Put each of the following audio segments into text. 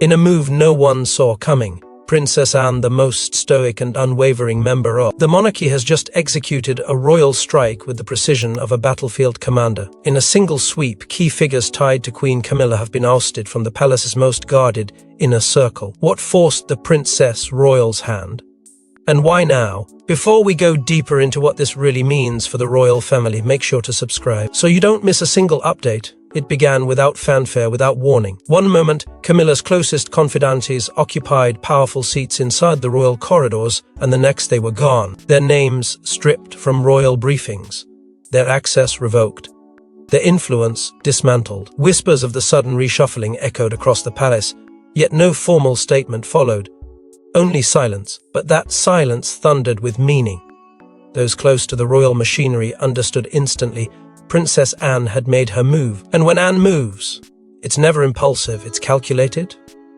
In a move no one saw coming, Princess Anne, the most stoic and unwavering member of the monarchy, has just executed a royal strike with the precision of a battlefield commander. In a single sweep, key figures tied to Queen Camilla have been ousted from the palace's most guarded inner circle. What forced the Princess Royal's hand? And why now? Before we go deeper into what this really means for the royal family, make sure to subscribe so you don't miss a single update. It began without fanfare, without warning. One moment, Camilla's closest confidantes occupied powerful seats inside the royal corridors, and the next they were gone. Their names stripped from royal briefings. Their access revoked. Their influence dismantled. Whispers of the sudden reshuffling echoed across the palace, yet no formal statement followed. Only silence, but that silence thundered with meaning. Those close to the royal machinery understood instantly. Princess Anne had made her move. And when Anne moves, it's never impulsive, it's calculated,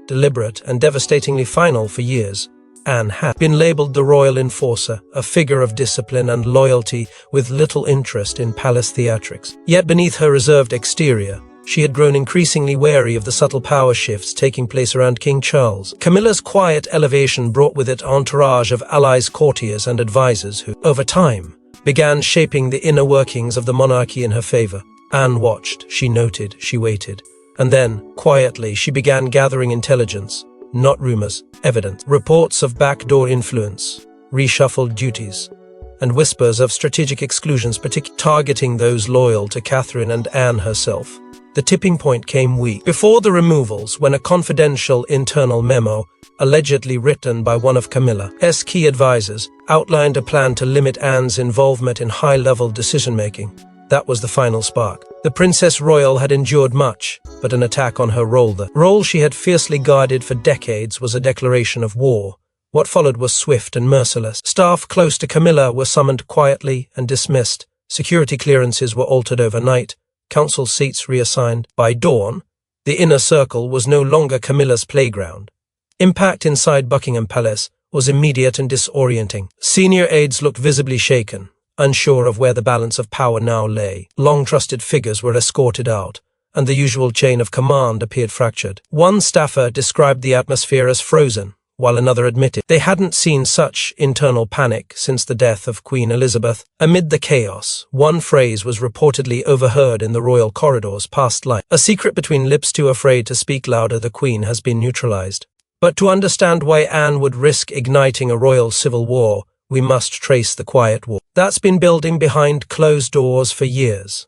deliberate, and devastatingly final. For years, Anne had been labeled the royal enforcer, a figure of discipline and loyalty with little interest in palace theatrics. Yet beneath her reserved exterior, she had grown increasingly wary of the subtle power shifts taking place around King Charles. Camilla's quiet elevation brought with it an entourage of allies, courtiers, and advisors who, over time, began shaping the inner workings of the monarchy in her favor. Anne watched, she noted, she waited. And then, quietly, she began gathering intelligence. Not rumors, evidence. Reports of backdoor influence, reshuffled duties, and whispers of strategic exclusions, particularly targeting those loyal to Catherine and Anne herself. The tipping point came weeks before the removals, when a confidential internal memo, allegedly written by one of Camilla's key advisors, outlined a plan to limit Anne's involvement in high-level decision-making. That was the final spark. The Princess Royal had endured much, but an attack on her role, the role she had fiercely guarded for decades, was a declaration of war. What followed was swift and merciless. Staff close to Camilla were summoned quietly and dismissed. Security clearances were altered overnight. Council seats reassigned. By dawn, the inner circle was no longer Camilla's playground. Impact inside Buckingham Palace was immediate and disorienting. Senior aides looked visibly shaken, unsure of where the balance of power now lay. Long-trusted figures were escorted out, and the usual chain of command appeared fractured. One staffer described the atmosphere as frozen, while another admitted they hadn't seen such internal panic since the death of Queen Elizabeth. Amid the chaos, one phrase was reportedly overheard in the royal corridors: past life. A secret between lips too afraid to speak louder, the Queen has been neutralized. But to understand why Anne would risk igniting a royal civil war, we must trace the quiet war that's been building behind closed doors for years.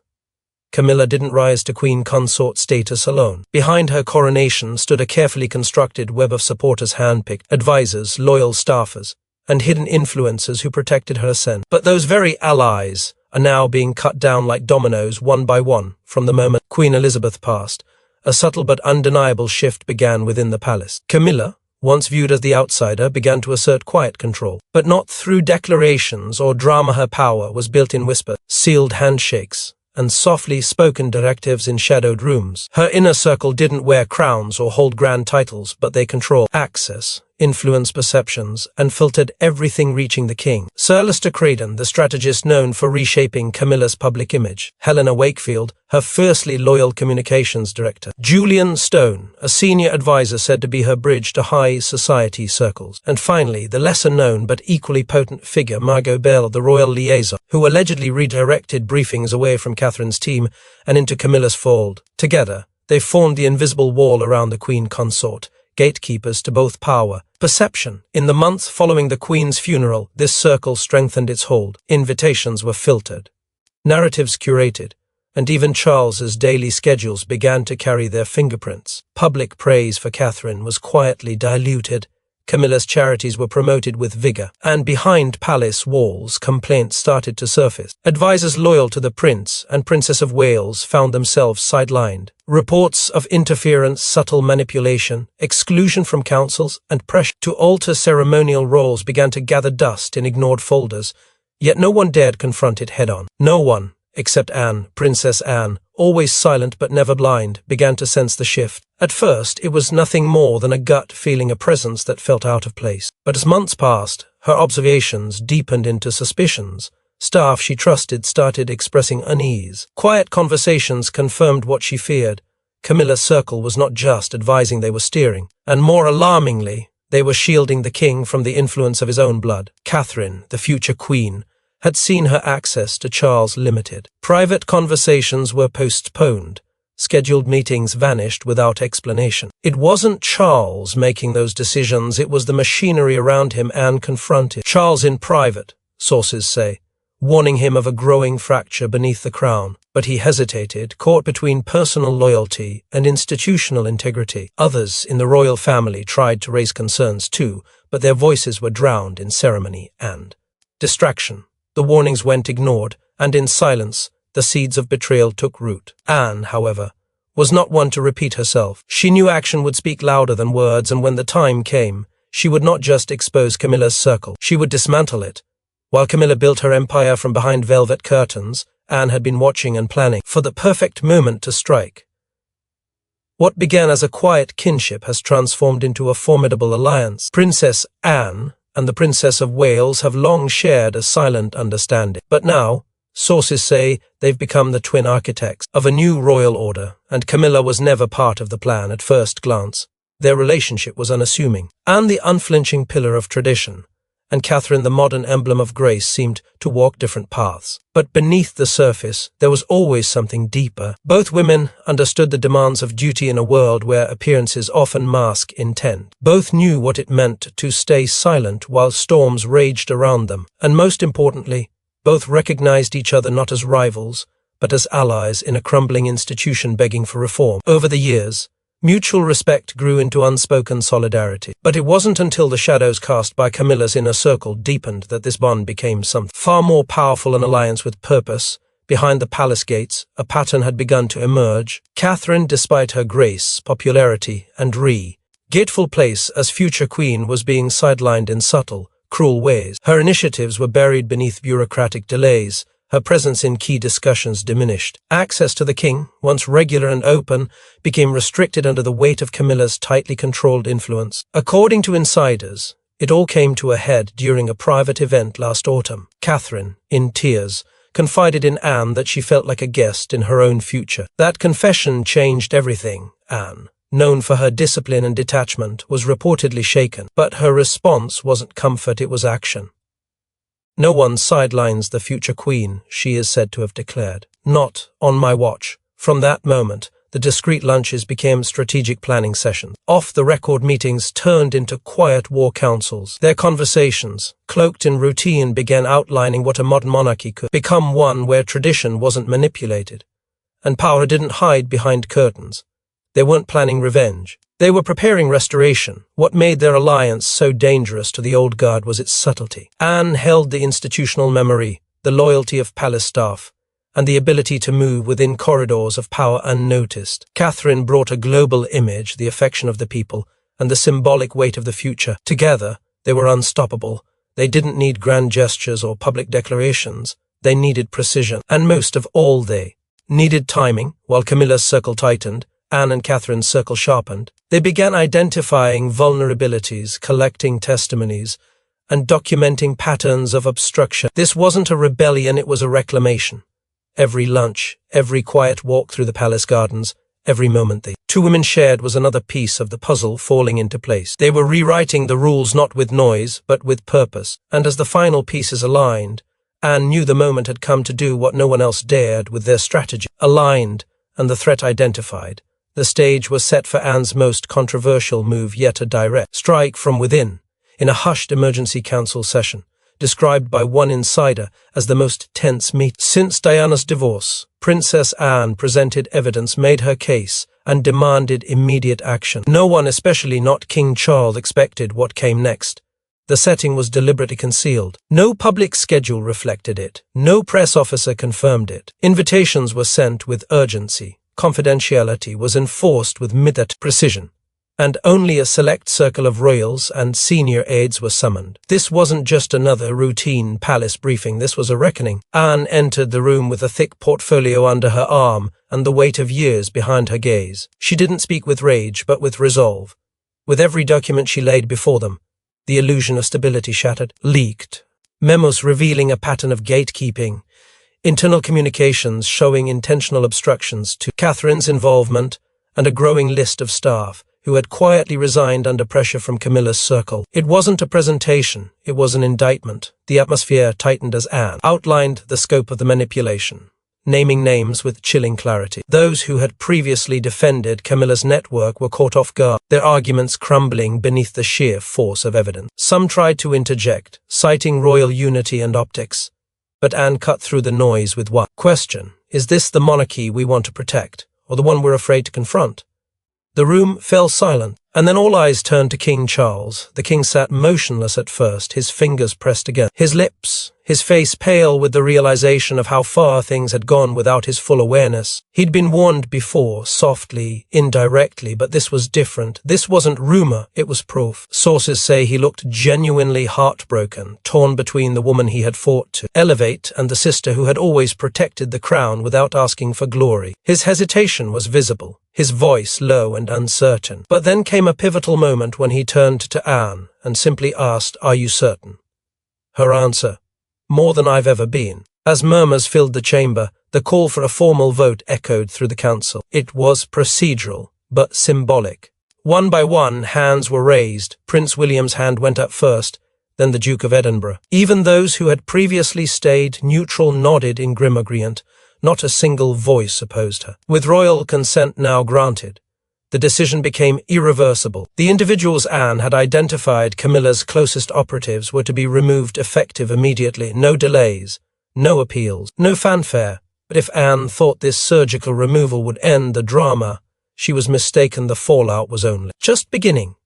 Camilla didn't rise to queen consort status alone. Behind her coronation stood a carefully constructed web of supporters, handpicked advisors, loyal staffers, and hidden influencers who protected her ascent. But those very allies are now being cut down like dominoes, one by one. From the moment Queen Elizabeth passed, a subtle but undeniable shift began within the palace. Camilla, once viewed as the outsider, began to assert quiet control. But not through declarations or drama. Her power was built in whisper, sealed handshakes, and softly spoken directives in shadowed rooms. Her inner circle didn't wear crowns or hold grand titles, but they controlled access, influenced perceptions, and filtered everything reaching the king. Sir Alistair Craden, the strategist known for reshaping Camilla's public image. Helena Wakefield, her fiercely loyal communications director. Julian Stone, a senior advisor said to be her bridge to high society circles. And finally, the lesser-known but equally potent figure, Margot Bell, the royal liaison, who allegedly redirected briefings away from Catherine's team and into Camilla's fold. Together, they formed the invisible wall around the queen consort, gatekeepers to both power, perception. In the months following the Queen's funeral, this circle strengthened its hold. Invitations were filtered, narratives curated, and even Charles's daily schedules began to carry their fingerprints. Public praise for Catherine was quietly diluted. Camilla's charities were promoted with vigor, and behind palace walls, complaints started to surface. Advisors loyal to the Prince and Princess of Wales found themselves sidelined. Reports of interference, subtle manipulation, exclusion from councils, and pressure to alter ceremonial roles began to gather dust in ignored folders, yet no one dared confront it head-on. No one, except Anne, Princess Anne, always silent but never blind, began to sense the shift. At first, it was nothing more than a gut feeling, a presence that felt out of place. But as months passed, her observations deepened into suspicions. Staff she trusted started expressing unease. Quiet conversations confirmed what she feared. Camilla's circle was not just advising, they were steering. And more alarmingly, they were shielding the king from the influence of his own blood. Catherine, the future queen, had seen her access to Charles limited. Private conversations were postponed. Scheduled meetings vanished without explanation. It wasn't Charles making those decisions, it was the machinery around him Anne confronted. Charles in private, sources say, warning him of a growing fracture beneath the crown. But he hesitated, caught between personal loyalty and institutional integrity. Others in the royal family tried to raise concerns too, but their voices were drowned in ceremony and distraction. The warnings went ignored, and in silence, the seeds of betrayal took root. Anne, however, was not one to repeat herself. She knew action would speak louder than words, and when the time came, she would not just expose Camilla's circle, she would dismantle it. While Camilla built her empire from behind velvet curtains, Anne had been watching and planning for the perfect moment to strike. What began as a quiet kinship has transformed into a formidable alliance. Princess Anne and the Princess of Wales have long shared a silent understanding. But now, sources say they've become the twin architects of a new royal order, and Camilla was never part of the plan at first glance. Their relationship was unassuming. Anne, the unflinching pillar of tradition, and Catherine, the modern emblem of grace, seemed to walk different paths. But beneath the surface, there was always something deeper. Both women understood the demands of duty in a world where appearances often mask intent. Both knew what it meant to stay silent while storms raged around them. And most importantly, both recognized each other not as rivals, but as allies in a crumbling institution begging for reform. Over the years, mutual respect grew into unspoken solidarity. But it wasn't until the shadows cast by Camilla's inner circle deepened that this bond became something far more powerful, an alliance with purpose. Behind the palace gates, a pattern had begun to emerge. Catherine, despite her grace, popularity, and gateful place as future queen, was being sidelined in subtle, cruel ways. Her initiatives were buried beneath bureaucratic delays. Her presence in key discussions diminished. Access to the king, once regular and open, became restricted under the weight of Camilla's tightly controlled influence. According to insiders, it all came to a head during a private event last autumn. Catherine, in tears, confided in Anne that she felt like a guest in her own future. That confession changed everything. Anne, known for her discipline and detachment, was reportedly shaken. But her response wasn't comfort, it was action. "No one sidelines the future queen," she is said to have declared. "Not on my watch." From that moment, the discreet lunches became strategic planning sessions. Off-the-record meetings turned into quiet war councils. Their conversations, cloaked in routine, began outlining what a modern monarchy could become, one where tradition wasn't manipulated, and power didn't hide behind curtains. They weren't planning revenge. They were preparing restoration. What made their alliance so dangerous to the old guard was its subtlety. Anne held the institutional memory, the loyalty of palace staff, and the ability to move within corridors of power unnoticed. Catherine brought a global image, the affection of the people, and the symbolic weight of the future. Together, they were unstoppable. They didn't need grand gestures or public declarations. They needed precision. And most of all, they needed timing. While Camilla's circle tightened, Anne and Catherine's circle sharpened. They began identifying vulnerabilities, collecting testimonies, and documenting patterns of obstruction. This wasn't a rebellion, it was a reclamation. Every lunch, every quiet walk through the palace gardens, every moment the two women shared was another piece of the puzzle falling into place. They were rewriting the rules not with noise, but with purpose. And as the final pieces aligned, Anne knew the moment had come to do what no one else dared. With their strategy aligned and the threat identified, the stage was set for Anne's most controversial move yet, a direct strike from within. In a hushed emergency council session, described by one insider as the most tense meeting since Diana's divorce, Princess Anne presented evidence, made her case, and demanded immediate action. No one, especially not King Charles, expected what came next. The setting was deliberately concealed. No public schedule reflected it. No press officer confirmed it. Invitations were sent with urgency. Confidentiality was enforced with precision, and only a select circle of royals and senior aides were summoned. This wasn't just another routine palace briefing, this was a reckoning. Anne entered the room with a thick portfolio under her arm and the weight of years behind her gaze. She didn't speak with rage, but with resolve. With every document she laid before them, the illusion of stability shattered. Leaked memos revealing a pattern of gatekeeping, internal communications showing intentional obstructions to Catherine's involvement, and a growing list of staff who had quietly resigned under pressure from Camilla's circle. It wasn't a presentation, it was an indictment. The atmosphere tightened as Anne outlined the scope of the manipulation, naming names with chilling clarity. Those who had previously defended Camilla's network were caught off guard, their arguments crumbling beneath the sheer force of evidence. Some tried to interject, citing royal unity and optics, but Anne cut through the noise with one question: is this the monarchy we want to protect, or the one we're afraid to confront? The room fell silent, and then all eyes turned to King Charles. The king sat motionless at first, his fingers pressed against his lips, his face pale with the realization of how far things had gone without his full awareness. He'd been warned before, softly, indirectly, but this was different. This wasn't rumor, it was proof. Sources say he looked genuinely heartbroken, torn between the woman he had fought to elevate and the sister who had always protected the crown without asking for glory. His hesitation was visible, his voice low and uncertain. But then came a pivotal moment when he turned to Anne and simply asked, "Are you certain?" Her answer: "More than I've ever been." As murmurs filled the chamber, the call for a formal vote echoed through the council. It was procedural, but symbolic. One by one, hands were raised. Prince William's hand went up first, then the Duke of Edinburgh. Even those who had previously stayed neutral nodded in grim agreement. Not a single voice opposed her. With royal consent now granted, the decision became irreversible. The individuals Anne had identified, Camilla's closest operatives, were to be removed effective immediately. No delays, no appeals, no fanfare. But if Anne thought this surgical removal would end the drama, she was mistaken. The fallout was only just beginning.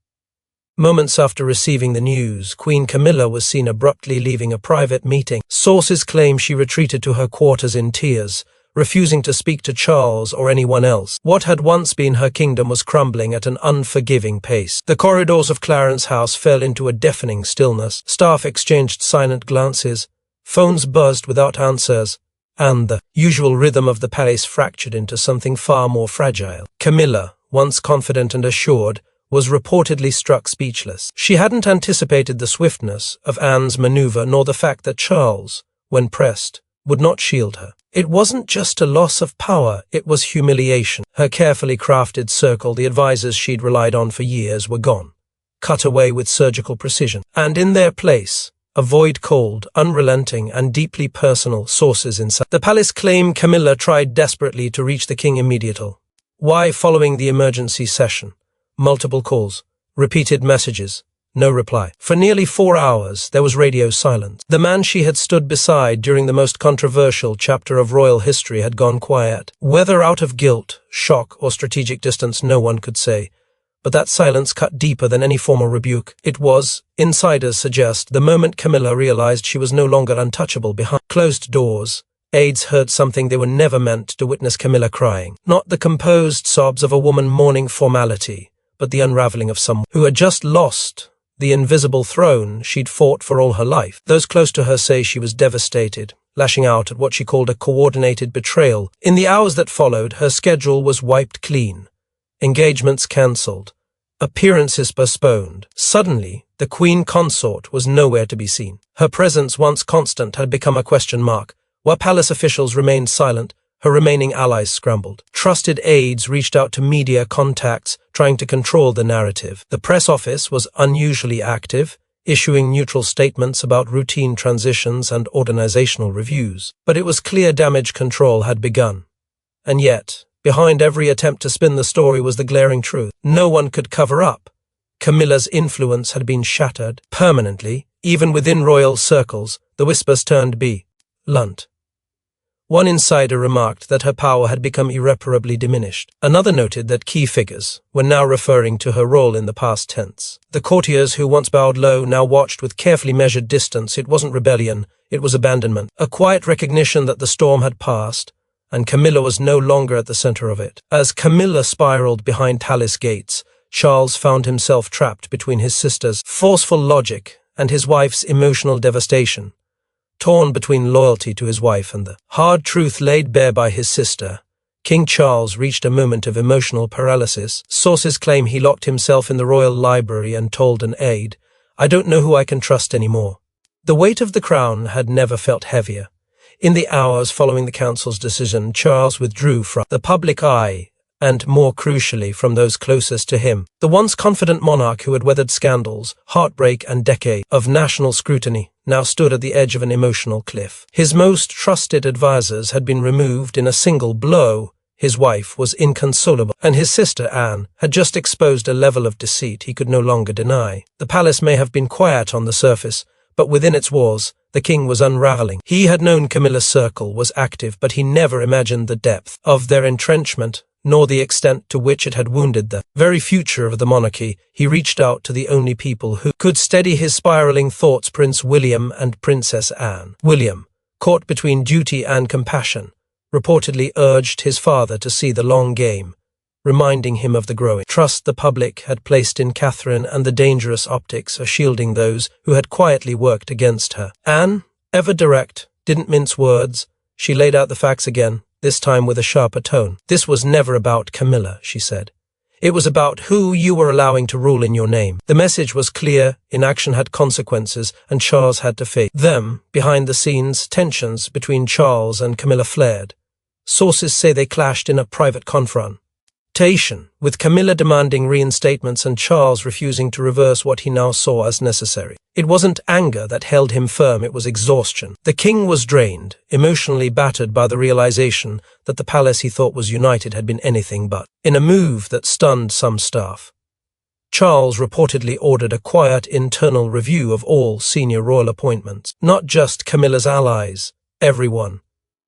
Moments after receiving the news, Queen Camilla was seen abruptly leaving a private meeting. Sources claim she retreated to her quarters in tears, refusing to speak to Charles or anyone else. What had once been her kingdom was crumbling at an unforgiving pace. The corridors of Clarence House fell into a deafening stillness. Staff exchanged silent glances, phones buzzed without answers, and the usual rhythm of the palace fractured into something far more fragile. Camilla, once confident and assured, was reportedly struck speechless. She hadn't anticipated the swiftness of Anne's maneuver, nor the fact that Charles, when pressed, would not shield her. It wasn't just a loss of power, it was humiliation. Her carefully crafted circle, the advisors she'd relied on for years, were gone, cut away with surgical precision. And in their place, a void cold, unrelenting, and deeply personal. Sources inside the palace claim Camilla tried desperately to reach the king immediately. Why? Following the emergency session, multiple calls, repeated messages, no reply. For nearly 4 hours, there was radio silence. The man she had stood beside during the most controversial chapter of royal history had gone quiet. Whether out of guilt, shock, or strategic distance, no one could say. But that silence cut deeper than any formal rebuke. It was, insiders suggest, the moment Camilla realized she was no longer untouchable. Behind closed doors, aides heard something they were never meant to witness: Camilla crying. Not the composed sobs of a woman mourning formality, but the unraveling of someone who had just lost the invisible throne she'd fought for all her life. Those close to her say she was devastated, lashing out at what she called a coordinated betrayal. In the hours that followed, her schedule was wiped clean. Engagements cancelled. Appearances postponed. Suddenly, the Queen Consort was nowhere to be seen. Her presence, once constant, had become a question mark. While palace officials remained silent, her remaining allies scrambled. Trusted aides reached out to media contacts, trying to control the narrative. The press office was unusually active, issuing neutral statements about routine transitions and organizational reviews. But it was clear damage control had begun. And yet, behind every attempt to spin the story was the glaring truth. No one could cover up. Camilla's influence had been shattered permanently. Even within royal circles, the whispers turned blunt. One insider remarked that her power had become irreparably diminished. Another noted that key figures were now referring to her role in the past tense. The courtiers who once bowed low now watched with carefully measured distance. It wasn't rebellion, it was abandonment. A quiet recognition that the storm had passed, and Camilla was no longer at the center of it. As Camilla spiraled behind palace gates, Charles found himself trapped between his sister's forceful logic and his wife's emotional devastation. Torn between loyalty to his wife and the hard truth laid bare by his sister, King Charles reached a moment of emotional paralysis. Sources claim he locked himself in the royal library and told an aide, "I don't know who I can trust anymore." The weight of the crown had never felt heavier. In the hours following the council's decision, Charles withdrew from the public eye and, more crucially, from those closest to him. The once confident monarch who had weathered scandals, heartbreak, and decades of national scrutiny now stood at the edge of an emotional cliff. His most trusted advisers had been removed in a single blow. His wife was inconsolable, and his sister, Anne, had just exposed a level of deceit he could no longer deny. The palace may have been quiet on the surface, but within its walls, the king was unraveling. He had known Camilla's circle was active, but he never imagined the depth of their entrenchment, nor the extent to which it had wounded the very future of the monarchy. He reached out to the only people who could steady his spiraling thoughts: Prince William and Princess Anne. William, caught between duty and compassion, reportedly urged his father to see the long game, reminding him of the growing trust the public had placed in Catherine and the dangerous optics of shielding those who had quietly worked against her. Anne, ever direct, didn't mince words. She laid out the facts again, this time with a sharper tone. This was never about Camilla, she said. It was about who you were allowing to rule in your name. The message was clear: inaction had consequences, and Charles had to face them. Behind the scenes, tensions between Charles and Camilla flared. Sources say they clashed in a private confrontation, with Camilla demanding reinstatements and Charles refusing to reverse what he now saw as necessary. It wasn't anger that held him firm, it was exhaustion. The king was drained, emotionally battered by the realization that the palace he thought was united had been anything but. In a move that stunned some staff, Charles reportedly ordered a quiet internal review of all senior royal appointments, not just Camilla's allies, everyone.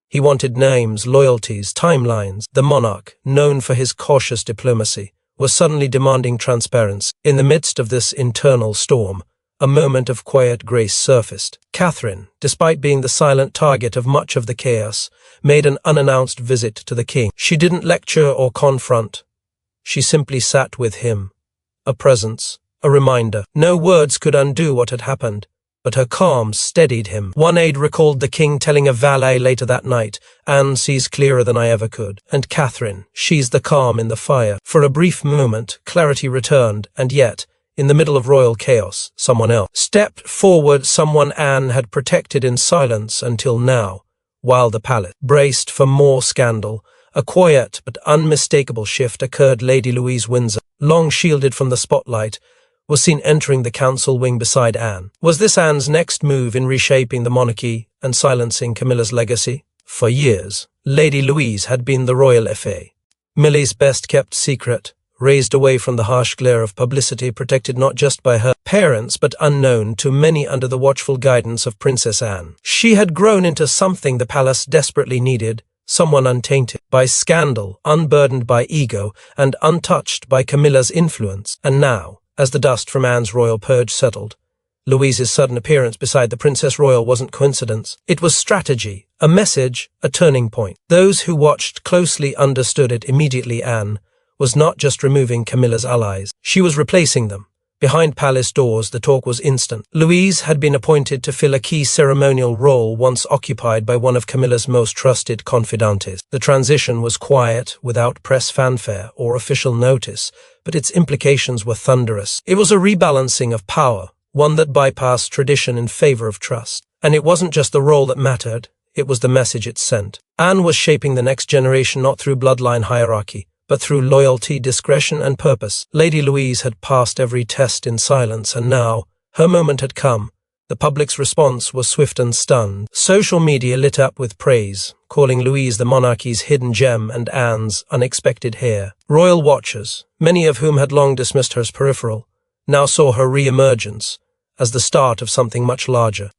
He wanted names, loyalties, timelines. The monarch, known for his cautious diplomacy, was suddenly demanding transparency. In the midst of this internal storm, a moment of quiet grace surfaced. Catherine, despite being the silent target of much of the chaos, made an unannounced visit to the king. She didn't lecture or confront. She simply sat with him. A presence, a reminder. No words could undo what had happened, but her calm steadied him. One aide recalled the king telling a valet later that night, "Anne sees clearer than I ever could. And Catherine, she's the calm in the fire." For a brief moment, clarity returned, and yet, in the middle of royal chaos, someone else stepped forward, someone Anne had protected in silence until now. While the palace braced for more scandal, a quiet but unmistakable shift occurred. Lady Louise Windsor, long shielded from the spotlight, was seen entering the council wing beside Anne. Was this Anne's next move in reshaping the monarchy and silencing Camilla's legacy? For years, Lady Louise had been the royal FA, Millie's best-kept secret, raised away from the harsh glare of publicity, protected not just by her parents but unknown to many under the watchful guidance of Princess Anne. She had grown into something the palace desperately needed, someone untainted by scandal, unburdened by ego, and untouched by Camilla's influence. And now, as the dust from Anne's royal purge settled, Louise's sudden appearance beside the Princess Royal wasn't coincidence. It was strategy, a message, a turning point. Those who watched closely understood it immediately. Anne was not just removing Camilla's allies, she was replacing them. Behind palace doors, the talk was instant. Louise had been appointed to fill a key ceremonial role once occupied by one of Camilla's most trusted confidantes. The transition was quiet, without press fanfare or official notice, but its implications were thunderous. It was a rebalancing of power, one that bypassed tradition in favor of trust. And it wasn't just the role that mattered, it was the message it sent. Anne was shaping the next generation not through bloodline hierarchy, but through loyalty, discretion, and purpose. Lady Louise had passed every test in silence, and now, her moment had come. The public's response was swift and stunned. Social media lit up with praise, calling Louise the monarchy's hidden gem and Anne's unexpected heir. Royal watchers, many of whom had long dismissed her as peripheral, now saw her re-emergence as the start of something much larger.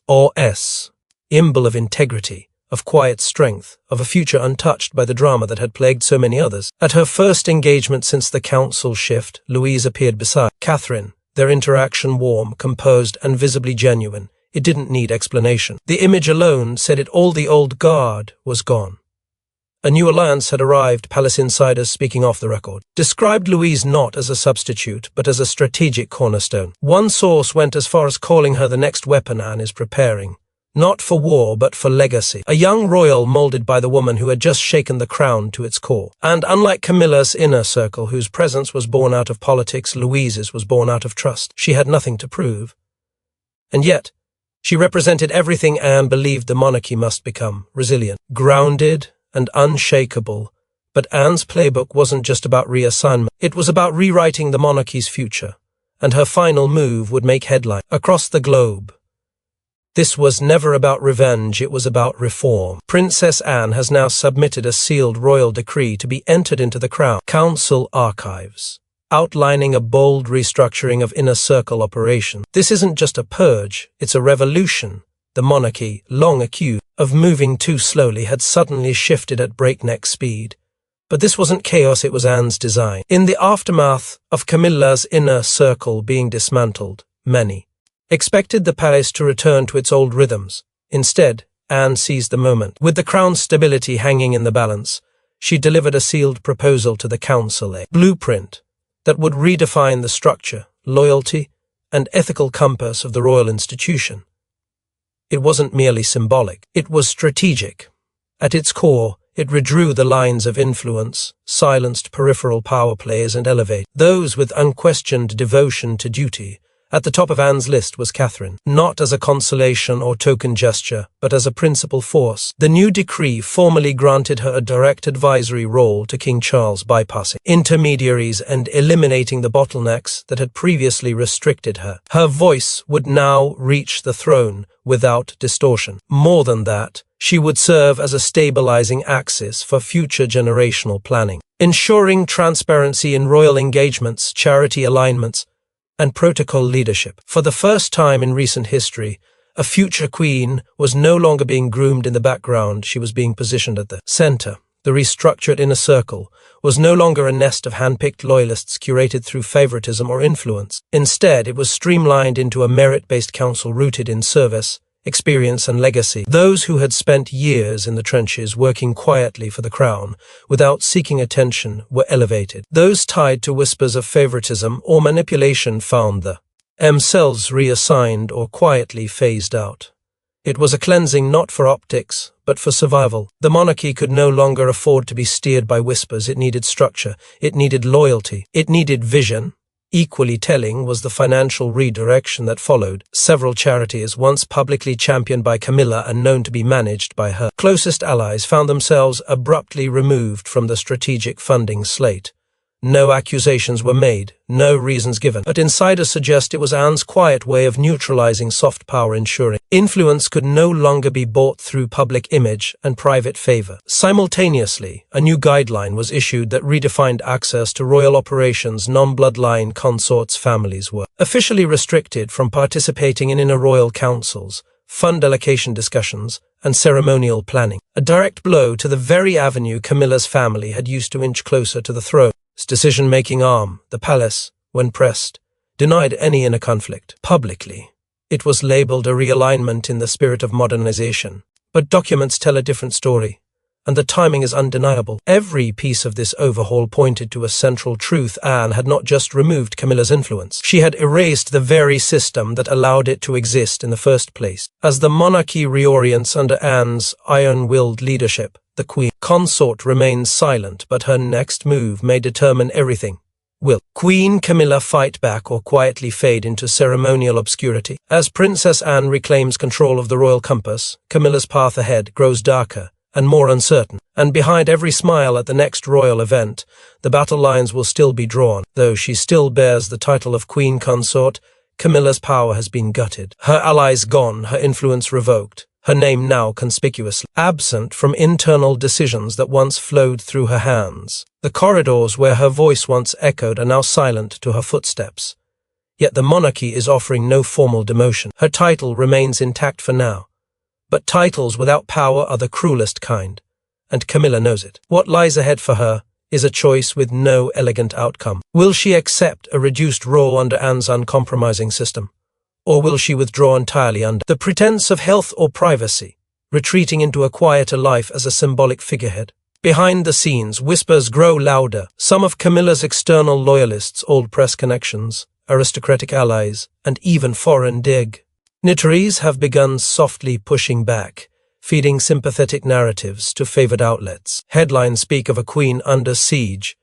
Symbol of integrity, of quiet strength, of a future untouched by the drama that had plagued so many others. At her first engagement since the council shift, Louise appeared beside Catherine, their interaction warm, composed, and visibly genuine. It didn't need explanation. The image alone said it all. The old guard was gone. A new alliance had arrived, palace insiders speaking off the record described Louise not as a substitute, but as a strategic cornerstone. One source went as far as calling her the next weapon Anne is preparing. Not for war, but for legacy. A young royal molded by the woman who had just shaken the crown to its core. And unlike Camilla's inner circle, whose presence was born out of politics, Louise's was born out of trust. She had nothing to prove. And yet, she represented everything Anne believed the monarchy must become: resilient, grounded, and unshakable, But Anne's playbook wasn't just about reassignment. It was about rewriting the monarchy's future, and her final move would make headlines across the globe. This was never about revenge, it was about reform. Princess Anne has now submitted a sealed royal decree to be entered into the Crown Council archives, outlining a bold restructuring of inner circle operations. This isn't just a purge, it's a revolution. The monarchy, long accused of moving too slowly, had suddenly shifted at breakneck speed. But this wasn't chaos, it was Anne's design. In the aftermath of Camilla's inner circle being dismantled, many expected the palace to return to its old rhythms. Instead, Anne seized the moment. With the crown's stability hanging in the balance, she delivered a sealed proposal to the council, a blueprint that would redefine the structure, loyalty, and ethical compass of the royal institution. It wasn't merely symbolic, it was strategic. At its core, it redrew the lines of influence, silenced peripheral power plays, and elevated those with unquestioned devotion to duty. At the top of Anne's list was Catherine, not as a consolation or token gesture, but as a principal force. The new decree formally granted her a direct advisory role to King Charles, bypassing intermediaries and eliminating the bottlenecks that had previously restricted her. Her voice would now reach the throne without distortion. More than that, she would serve as a stabilizing axis for future generational planning, ensuring transparency in royal engagements, charity alignments, and protocol leadership. For the first time in recent history, a future queen was no longer being groomed in the background, she was being positioned at the center. The restructured inner circle was no longer a nest of hand-picked loyalists curated through favoritism or influence. Instead, it was streamlined into a merit-based council rooted in service, experience, and legacy. Those who had spent years in the trenches working quietly for the crown without seeking attention were elevated. Those tied to whispers of favoritism or manipulation found themselves reassigned or quietly phased out. It was a cleansing not for optics, but for survival. The monarchy could no longer afford to be steered by whispers. It needed structure, it needed loyalty, it needed vision. Equally telling was the financial redirection that followed. Several charities, once publicly championed by Camilla and known to be managed by her closest allies, found themselves abruptly removed from the strategic funding slate. No accusations were made, no reasons given, but insiders suggest it was Anne's quiet way of neutralizing soft power, ensuring influence could no longer be bought through public image and private favor. Simultaneously, a new guideline was issued that redefined access to royal operations. Non-bloodline consorts' families were officially restricted from participating in inner royal councils, fund allocation discussions, and ceremonial planning. A direct blow to the very avenue Camilla's family had used to inch closer to the throne. Decision-making arm, the palace, when pressed, denied any inner conflict. Publicly, it was labeled a realignment in the spirit of modernization. But documents tell a different story, and the timing is undeniable. Every piece of this overhaul pointed to a central truth: Anne had not just removed Camilla's influence, she had erased the very system that allowed it to exist in the first place. As the monarchy reorients under Anne's iron-willed leadership, the Queen Consort remains silent, but her next move may determine everything. Will Queen Camilla fight back or quietly fade into ceremonial obscurity? As Princess Anne reclaims control of the royal compass, Camilla's path ahead grows darker and more uncertain. And behind every smile at the next royal event, the battle lines will still be drawn. Though she still bears the title of Queen Consort, Camilla's power has been gutted. Her allies gone, her influence revoked. Her name now conspicuously absent from internal decisions that once flowed through her hands. The corridors where her voice once echoed are now silent to her footsteps. Yet the monarchy is offering no formal demotion. Her title remains intact for now. But titles without power are the cruelest kind, and Camilla knows it. What lies ahead for her is a choice with no elegant outcome. Will she accept a reduced role under Anne's uncompromising system? Or will she withdraw entirely under the pretense of health or privacy, retreating into a quieter life as a symbolic figurehead? Behind the scenes, whispers grow louder. Some of Camilla's external loyalists, old press connections, aristocratic allies, and even foreign dignitaries have begun softly pushing back, feeding sympathetic narratives to favored outlets. Headlines speak of a queen under siege,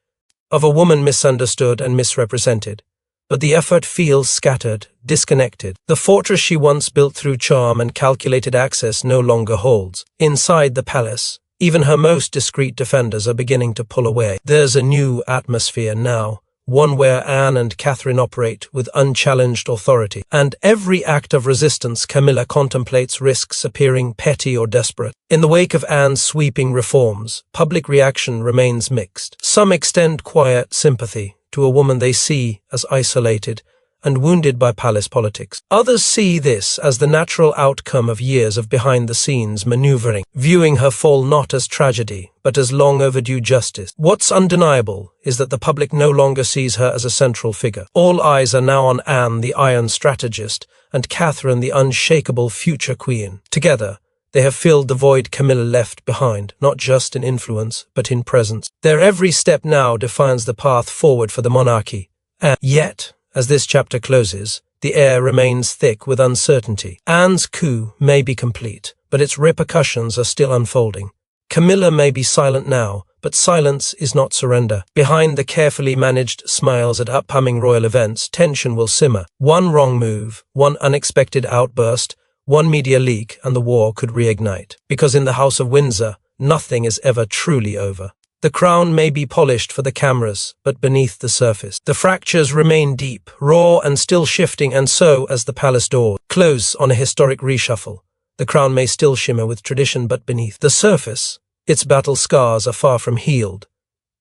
of a woman misunderstood and misrepresented. But the effort feels scattered, disconnected. The fortress she once built through charm and calculated access no longer holds. Inside the palace, Even her most discreet defenders are beginning to pull away. There's a new atmosphere now, one where Anne and Catherine operate with unchallenged authority, and every act of resistance Camilla contemplates risks appearing petty or desperate. In the wake of Anne's sweeping reforms, public reaction remains mixed. Some extend quiet sympathy to a woman they see as isolated and wounded by palace politics. Others see this as the natural outcome of years of behind-the-scenes maneuvering, viewing her fall not as tragedy, but as long overdue justice. What's undeniable is that the public no longer sees her as a central figure. All eyes are now on Anne, the iron strategist, and Catherine, the unshakable future queen. Together, they have filled the void Camilla left behind, not just in influence, but in presence. Their every step now defines the path forward for the monarchy. And yet, as this chapter closes, the air remains thick with uncertainty. Anne's coup may be complete, but its repercussions are still unfolding. Camilla may be silent now, but silence is not surrender. Behind the carefully managed smiles at upcoming royal events, tension will simmer. One wrong move, one unexpected outburst, one media leak, and the war could reignite. Because in the House of Windsor, nothing is ever truly over. The crown may be polished for the cameras, but beneath the surface, the fractures remain deep, raw and still shifting, and so, as the palace door close on a historic reshuffle, the crown may still shimmer with tradition, but beneath the surface, its battle scars are far from healed.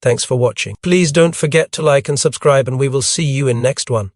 Thanks for watching. Please don't forget to like and subscribe, and we will see you in next one.